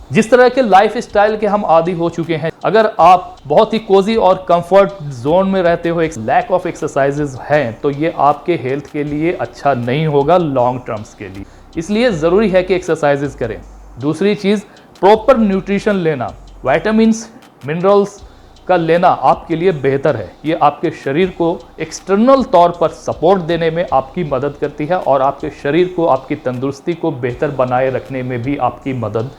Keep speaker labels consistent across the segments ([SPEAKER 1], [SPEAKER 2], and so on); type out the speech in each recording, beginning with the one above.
[SPEAKER 1] जिस तरह के लाइफ स्टाइल के हम आदी हो चुके हैं, अगर आप बहुत ही कोजी और कंफर्ट जोन में रहते हो, एक लैक ऑफ एक्सरसाइजेज हैं, तो ये आपके हेल्थ के लिए अच्छा नहीं होगा लॉन्ग टर्म्स के लिए। इसलिए ज़रूरी है कि एक्सरसाइजेज करें। दूसरी चीज़, प्रॉपर न्यूट्रिशन लेना, विटामिन्स मिनरल्स का लेना आपके लिए बेहतर है। ये आपके शरीर को एक्सटर्नल तौर पर सपोर्ट देने में आपकी मदद करती है और आपके शरीर को, आपकी तंदुरुस्ती को बेहतर बनाए रखने में भी आपकी मदद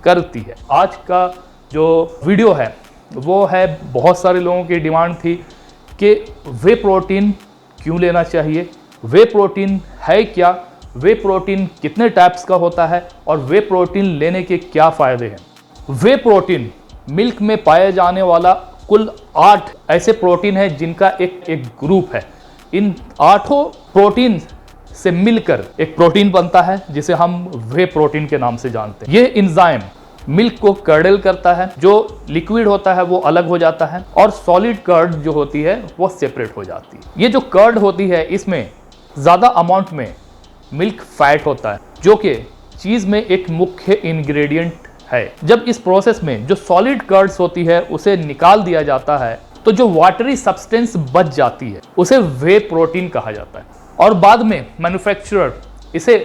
[SPEAKER 1] करती है। आज का जो वीडियो है वो है, बहुत सारे लोगों की डिमांड थी कि वे प्रोटीन क्यों लेना चाहिए, वे प्रोटीन है क्या, वे प्रोटीन कितने टाइप्स का होता है और वे प्रोटीन लेने के क्या फ़ायदे हैं। वे प्रोटीन मिल्क में पाए जाने वाला कुल 8 ऐसे प्रोटीन है जिनका एक ग्रुप है। इन 8 प्रोटीन से मिलकर एक प्रोटीन बनता है जिसे हम वे प्रोटीन के नाम से जानते हैं। ये एंजाइम मिल्क को कर्डल करता है, जो लिक्विड होता है वो अलग हो जाता है और सॉलिड कर्ड जो होती है वो सेपरेट हो जाती है। ये जो कर्ड होती है इसमें ज़्यादा अमाउंट में मिल्क फैट होता है जो कि चीज़ में एक मुख्य इंग्रेडिएंट है। जब इस प्रोसेस में जो सॉलिड कर्ड्स होती है उसे निकाल दिया जाता है तो जो वाटरी सब्सटेंस बच जाती है उसे वे प्रोटीन कहा जाता है और बाद में मैन्युफैक्चरर इसे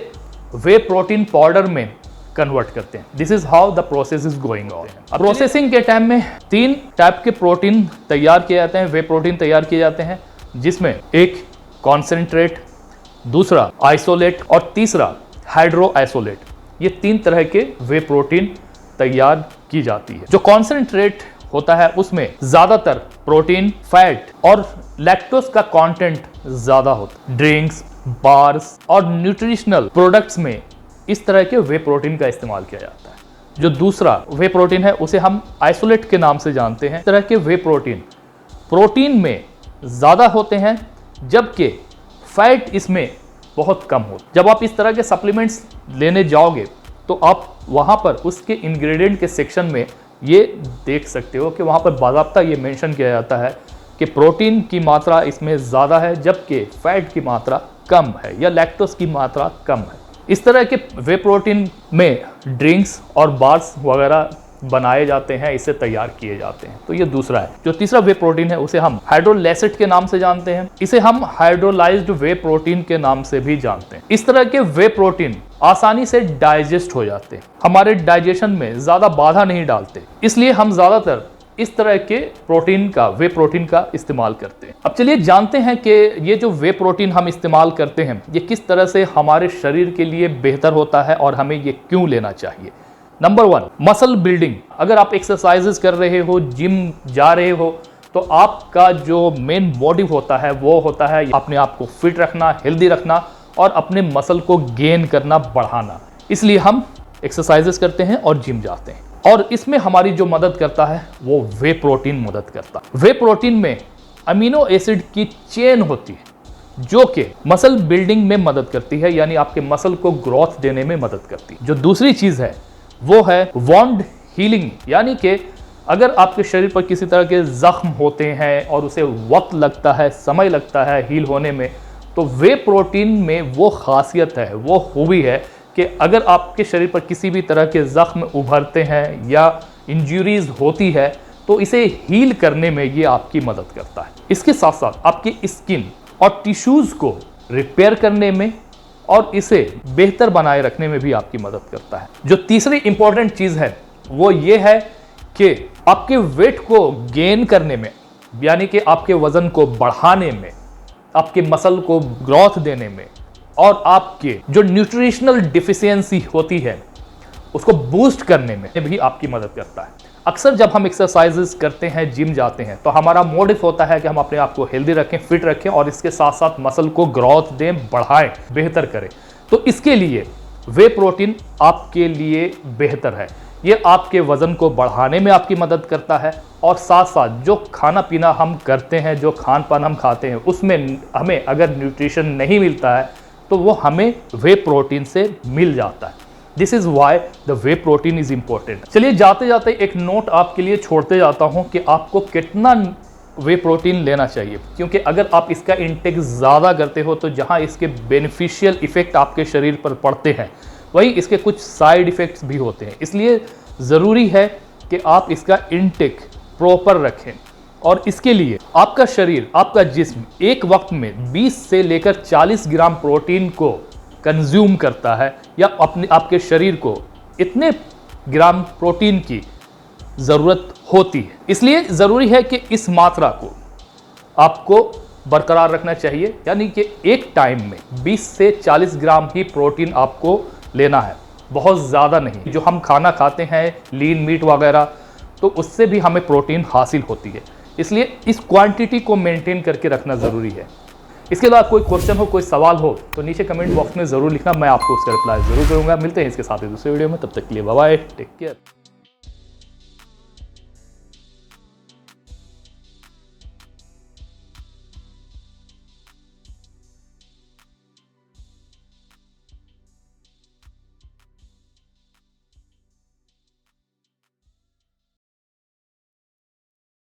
[SPEAKER 1] वे प्रोटीन पाउडर में कन्वर्ट करते हैं। This is how the process is going on. Processing के टाइम में 3 टाइप के प्रोटीन तैयार किए जाते हैं, वे प्रोटीन तैयार किए जाते हैं, जिसमें एक कॉन्सेंट्रेट, दूसरा आइसोलेट और तीसरा हाइड्रो आइसोलेट। ये 3 तरह के वे प्रोटीन तैयार की जाती है। जो कॉन्सेंट्रेट होता है उसमें ज्यादातर प्रोटीन, फैट और लैक्टोज का कंटेंट ज्यादा होता है। ड्रिंक्स, बार्स और न्यूट्रिशनल प्रोडक्ट्स में इस तरह के वे प्रोटीन का इस्तेमाल किया जाता है। जो दूसरा वे प्रोटीन है उसे हम आइसोलेट के नाम से जानते हैं। इस तरह के वे प्रोटीन में ज्यादा होते हैं जबकि फैट इसमें बहुत कम होता है। जब आप इस तरह के सप्लीमेंट्स लेने जाओगे तो आप वहां पर उसके इंग्रेडिएंट के सेक्शन में ये देख सकते हो कि वहां पर बाकायदा ये मेंशन किया जाता है कि प्रोटीन की मात्रा इसमें ज़्यादा है जबकि फैट की मात्रा कम है या लैक्टोज की मात्रा कम है। इस तरह के वे प्रोटीन में ड्रिंक्स और बार्स वगैरह बनाए जाते हैं, इसे तैयार किए जाते हैं। तो ये दूसरा है। जो तीसरा वे प्रोटीन है उसे हम हाइड्रोलाइसेट के नाम से जानते हैं। इसे हम हाइड्रोलाइज्ड वे प्रोटीन के नाम से भी जानते हैं। इस तरह के वे प्रोटीन आसानी से डाइजेस्ट हो जाते हैं, हमारे डाइजेशन में ज्यादा बाधा नहीं डालते, इसलिए हम ज्यादातर इस तरह के वे प्रोटीन का इस्तेमाल करते हैं। अब चलिए जानते हैं कि ये जो वे प्रोटीन हम इस्तेमाल करते हैं ये किस तरह से हमारे शरीर के लिए बेहतर होता है और हमें ये क्यों लेना चाहिए। Number 1, muscle building. अगर आप एक्सरसाइजेस कर रहे हो, जिम जा रहे हो, तो आपका जो मेन मोटिव होता है वो होता है अपने आप को फिट रखना, हेल्दी रखना और अपने मसल को गेन करना, बढ़ाना। इसलिए हम एक्सरसाइजेस करते हैं और जिम जाते हैं और इसमें हमारी जो मदद करता है वो वे प्रोटीन मदद करता है। वे प्रोटीन में अमीनो एसिड की चेन होती है जो कि मसल बिल्डिंग में मदद करती है, यानी आपके मसल को ग्रोथ देने में मदद करती है। जो दूसरी चीज है वो है वॉन्ड हीलिंग, यानी कि अगर आपके शरीर पर किसी तरह के जख्म होते हैं और उसे वक्त लगता है, समय लगता है हील होने में, तो वे प्रोटीन में वो खासियत है, वो खूबी है कि अगर आपके शरीर पर किसी भी तरह के जख्म उभरते हैं या इंजरीज होती है तो इसे हील करने में ये आपकी मदद करता है। इसके साथ साथ आपकी स्किन और टिश्यूज को रिपेयर करने में और इसे बेहतर बनाए रखने में भी आपकी मदद करता है। जो तीसरी इंपॉर्टेंट चीज है वो ये है कि आपके वेट को गेन करने में, यानी कि आपके वजन को बढ़ाने में, आपके मसल को ग्रोथ देने में और आपके जो न्यूट्रिशनल डिफिशियंसी होती है उसको बूस्ट करने में भी आपकी मदद करता है। अक्सर जब हम एक्सरसाइजेस करते हैं, जिम जाते हैं, तो हमारा मोटिव होता है कि हम अपने आप को हेल्दी रखें, फिट रखें और इसके साथ साथ मसल को ग्रोथ दें, बढ़ाएं, बेहतर करें। तो इसके लिए वे प्रोटीन आपके लिए बेहतर है। ये आपके वजन को बढ़ाने में आपकी मदद करता है और साथ साथ जो खाना पीना हम करते हैं, जो खान पान हम खाते हैं, उसमें हमें अगर न्यूट्रिशन नहीं मिलता है तो वो हमें वे प्रोटीन से मिल जाता है। This is why the way protein is important. चलिए जाते जाते एक नोट आपके लिए छोड़ते जाता हूं कि आपको कितना वे प्रोटीन लेना चाहिए, क्योंकि अगर आप इसका इंटेक ज़्यादा करते हो तो जहां इसके बेनिफिशियल इफेक्ट आपके शरीर पर पड़ते हैं वहीं इसके कुछ साइड इफेक्ट्स भी होते हैं। इसलिए ज़रूरी है कि आप इसका इनटेक प्रॉपर रखें और इसके लिए आपका शरीर, आपका जिस्म एक वक्त में 20 से लेकर 40 ग्राम प्रोटीन को कंज्यूम करता है या आपके शरीर को इतने ग्राम प्रोटीन की ज़रूरत होती है। इसलिए ज़रूरी है कि इस मात्रा को आपको बरकरार रखना चाहिए, यानी कि एक टाइम में 20 से 40 ग्राम ही प्रोटीन आपको लेना है, बहुत ज़्यादा नहीं। जो हम खाना खाते हैं लीन मीट वगैरह, तो उससे भी हमें प्रोटीन हासिल होती है, इसलिए इस क्वांटिटी को मेंटेन करके रखना ज़रूरी है। इसके अलावा कोई क्वेश्चन हो, कोई सवाल हो तो नीचे कमेंट बॉक्स में ज़रूर लिखना, मैं आपको उसका रिप्लाई ज़रूर करूँगा। मिलते हैं इसके साथ ही दूसरे वीडियो में, तब तक के लिए बाय बाय, टेक केयर।